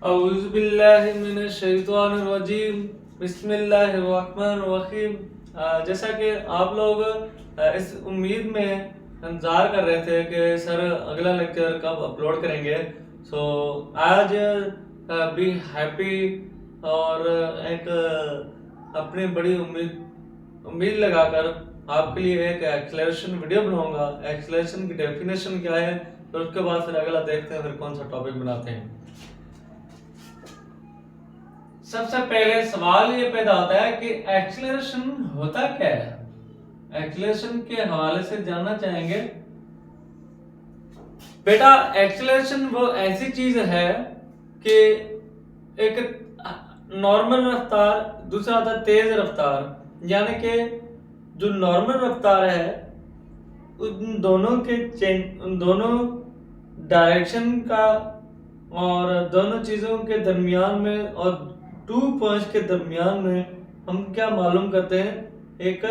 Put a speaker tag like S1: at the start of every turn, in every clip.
S1: औज़ुबिल्लाहिमिनश्शैतानिर्रजीम बिस्मिल्लाहिर्रहमानिर्रहीम। जैसा कि आप लोग इस उम्मीद में इंतज़ार कर रहे थे कि सर अगला लेक्चर कब अपलोड करेंगे, सो आज बी हैप्पी और एक अपनी बड़ी उम्मीद लगाकर आपके लिए एक एक्सेलरेशन वीडियो बनाऊंगा। एक्सेलरेशन की डेफिनेशन क्या है, तो उसके बाद फिर अगला देखते हैं फिर कौन सा टॉपिक बनाते हैं। सबसे पहले सवाल ये पैदा होता है कि एक्सेलरेशन होता क्या है। एक्सेलरेशन के हवाले से जानना चाहेंगे। बेटा, एक्सेलरेशन वो ऐसी चीज है कि एक नॉर्मल रफ्तार, दूसरा आता है तेज रफ्तार। यानी कि जो नॉर्मल रफ्तार है उन दोनों डायरेक्शन का और दोनों चीजों के दरमियान में और 2 पॉइंट्स के दरमियान में हम क्या मालूम करते हैं, एक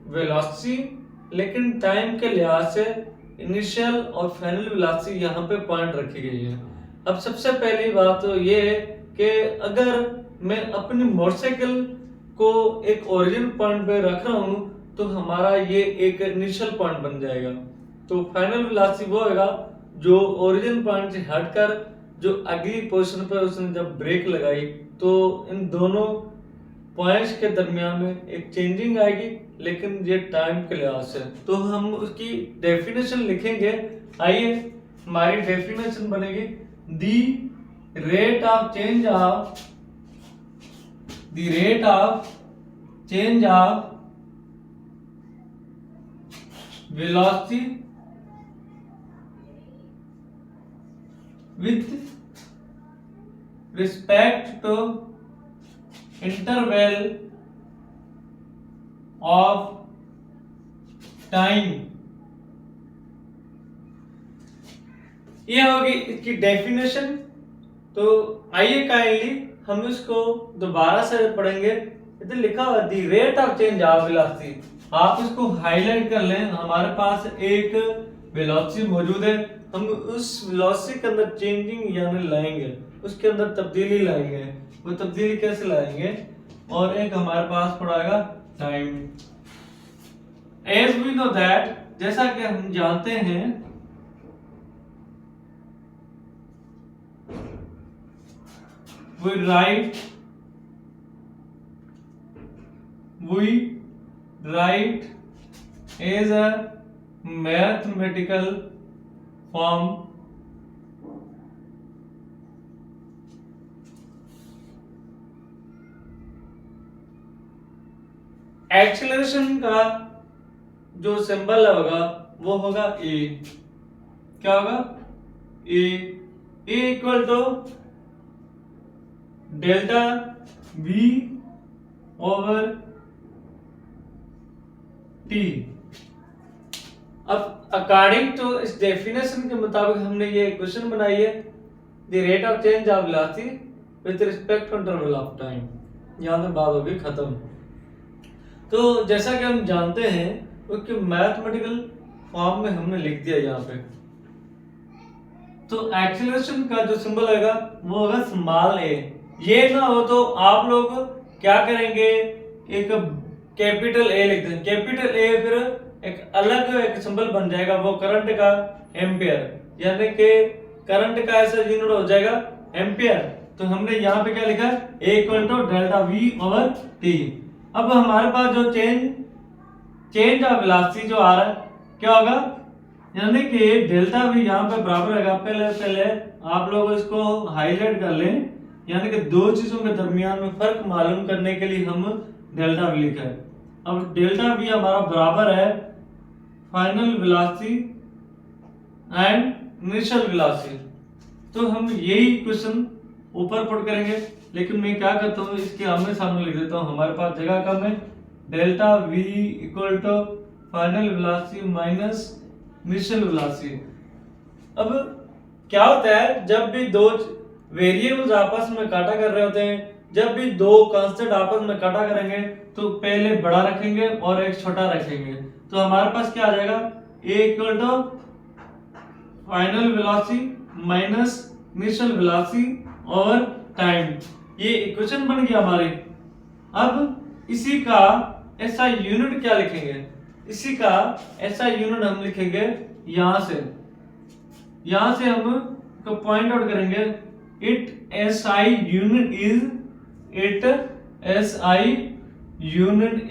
S1: वेलोसिटी, लेकिन टाइम के लिहाज से इनिशियल और फाइनल वेलोसिटी यहाँ पे पॉइंट रखी गई है। अब सबसे पहली बात तो ये है कि अगर मैं अपनी मोटरसाइकिल को एक ओरिजिन पॉइंट पे रख रहा हूँ तो हमारा ये एक इनिशियल पॉइंट बन जाएगा। तो फाइनल वेलोसिटी वो होगा जो ओरिजिन पॉइंट से हटकर जो अगली पोजीशन पर उसने जब ब्रेक लगाई तो इन दोनों पॉइंट्स के दरमियान में एक चेंजिंग आएगी, लेकिन ये टाइम के लिहाज से। तो हम उसकी डेफिनेशन लिखेंगे। आइए, हमारी डेफिनेशन बनेगी the rate of change of velocity with respect to interval of time। ये होगी इसकी डेफिनेशन। तो आइए काइंडली हम इसको दोबारा से पढ़ेंगे। इधर लिखा हुआ the rate of change of velocity, आप इसको हाईलाइट कर लें। हमारे पास एक वेलोसिटी मौजूद है, हम उस वेलोसिटी के अंदर चेंजिंग यानी लाएंगे, उसके अंदर तब्दीली लाएंगे। वो तब्दीली कैसे लाएंगे, और एक हमारे पास पड़ेगा time. As we know that, जैसा कि हम जानते हैं we write as a mathematical form acceleration का जो सिंबल होगा वो होगा ए। क्या होगा? A equal to delta v over t. अब अकॉर्डिंग टू इस डेफिनेशन के मुताबिक हमने ये इक्वेशन बनाई है, the rate of change of velocity with respect to interval of time. यहां तक बात होगी खत्म। तो जैसा कि हम जानते हैं उसके मैथमेटिकल फॉर्म में हमने लिख दिया यहाँ पे। तो एक्सेलरेशन का जो सिंबल होगा वो होगा स्मॉल ए। ये ना हो तो आप लोग क्या करेंगे, एक कैपिटल ए लिख दें। कैपिटल ए फिर एक अलग एक सिंबल बन जाएगा, वो करंट का एम्पियर, यानी कि करंट का ऐसा यूनिट हो जाएगा एम्पियर। तो हमने यहाँ पे क्या लिखा, a equal to delta v over t. अब हमारे पास जो चेंज ऑफ वेलोसिटी जो आ रहा है क्या होगा, यानी कि डेल्टा वी यहाँ पे बराबर है। पहले आप लोग इसको हाईलाइट कर लें, यानी कि दो चीजों के दरमियान में फर्क मालूम करने के लिए हम डेल्टा वी लिखा है। अब डेल्टा वी हमारा बराबर है final velocity and initial velocity. तो हम यही क्वेश्चन ऊपर पुट करेंगे, लेकिन मैं क्या करता हूँ इसके आमने सामने लिख देता हूँ। हमारे पास जगह कम है। Delta V equal to final velocity minus initial velocity. अब क्या होता है, जब भी दो वेरिएबल्स आपस में काटा कर रहे होते हैं, जब भी दो कांस्टेंट आपस में काटा करेंगे तो पहले बड़ा रखेंगे और एक छोटा रखेंगे। तो हमारे पास क्या आ जाएगा, a equal to final velocity minus initial velocity और टाइम, ये इक्वेशन बन गया हमारी। अब इसी का ऐसा यूनिट क्या लिखेंगे, इसी का ऐसा यूनिट हम लिखेंगे यहां से हम को पॉइंट आउट करेंगे। It SI unit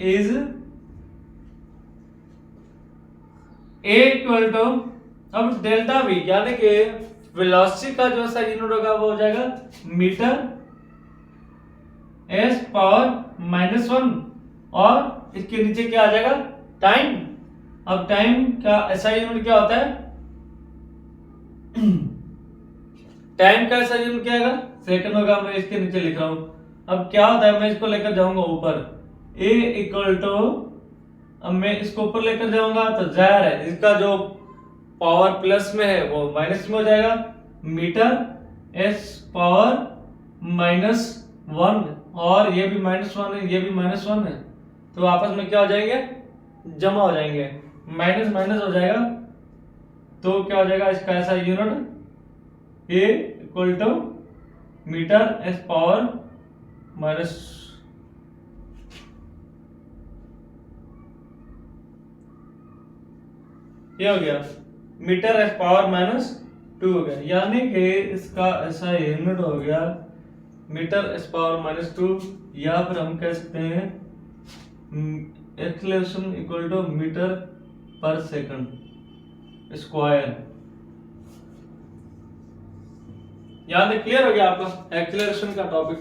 S1: is A equal to, अब डेल्टा वी यानी कि वेलोसिटी का जो सा यूनिट होगा वो हो जाएगा मीटर एस पावर -1, और इसके नीचे क्या आ जाएगा टाइम। अब टाइम का ऐसा यूनिट क्या होता है, टाइम का ऐसा यूनिट क्या आएगा सेकंड होगा। मैं इसके नीचे लिख रहा हूं। अब क्या होता है, मैं इसको लेकर जाऊंगा ऊपर, ए इक्वल टू, अब मैं इसको ऊपर लेकर जाऊंगा तो जाहिर है इसका जो पावर प्लस में है वो माइनस में हो जाएगा। मीटर एस पावर -1, और ये भी -1 है, ये भी -1 है, तो आपस में क्या हो जाएंगे, जमा हो जाएंगे, माइनस माइनस हो जाएगा। तो क्या हो जाएगा इसका ऐसा unit, A equal to metre S power minus, ये हो गया मीटर एस पावर -2 हो गया, यानी कि इसका ऐसा यूनिट हो गया मीटर एस पावर -2, या फिर हम कह सकते हैं एक्सेलरेशन इक्वल टू मीटर पर सेकंड स्क्वायर। यानी क्लियर हो गया आपका एक्सेलरेशन का टॉपिक।